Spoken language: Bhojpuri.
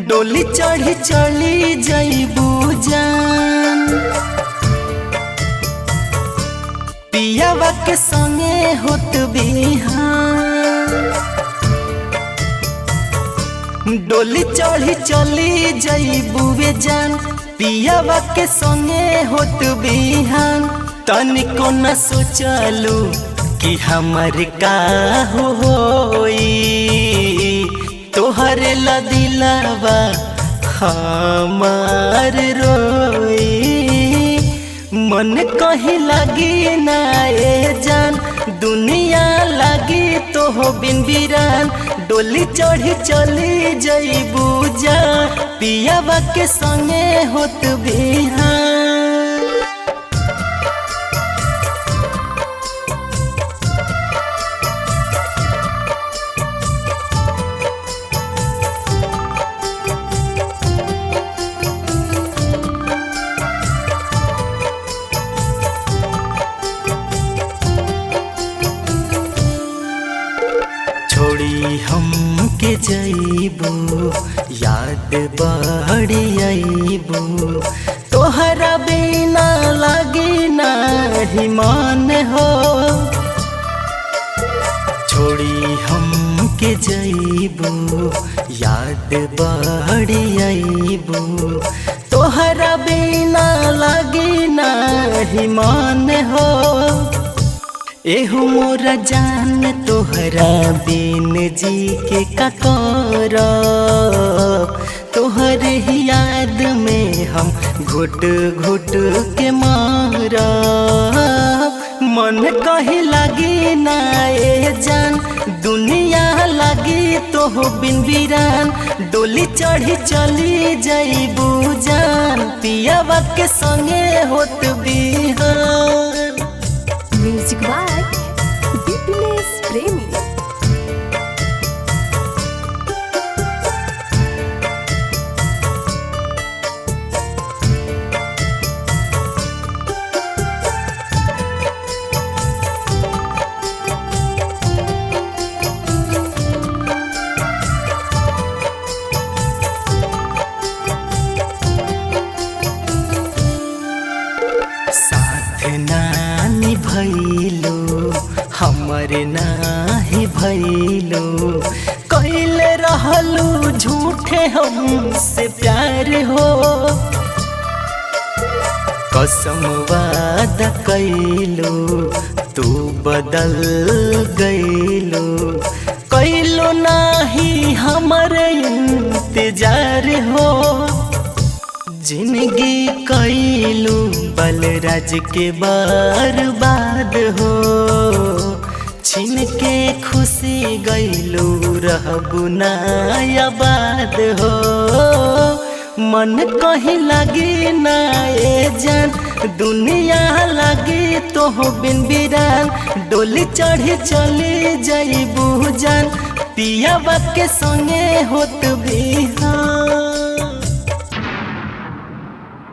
डोली चढ़ी चली जइबू जान, पियावा के संगे होत बिहान। डोली चढ़ी चली जइबू जान, पियावा के संगे होत बिहान। तनिको न सोचलू कि हमर का होई, तोहरे ला दिलावा हमार रोई। मन कहीं लगी ना ए जान, दुनिया लगी तो हो बिन बिरान। डोली चढ़ी चली जइबू जान, पियावा के संगे होत बिहान। छोड़ी हम के जइबू, याद बड़ी आइबू। तोहरा बिना लगी नहीं मन हो, छोड़ी हम के जइबू, याद बड़ी आइबू। तोहरा बिना लगी नहीं मन हो, एहू मोरा जान तोहरा बिन जी के का करब। तोहरे ही याद में हम घुट घुट के मारब। मन कहीं लगी ना ए जान, दुनिया लगी तो हो बिन बिरान। डोली चढ़ी चली जइबू जान, पियावा के संगे होत बिहान। म्यूजिक बाय विपिनेश प्रेमी। साथ नानी भैलो हमरे नाही भैलो, कैले रहलू झूठे हमसे प्यार हो। कसम वादा कैलो तू बदल गइलो, कैलो नाही हमरे इंतजार हो। जिंदगी कैलू बलराज के बर्बाद हो, छीन के खुशी गइलू रहबू ना आबाद हो। मन कहीं लगी ना ए जान, दुनिया लगी तो हो बिन बिरान। डोली चढ़ी चली जइबू जान, पियावा के संगे होत बिहान।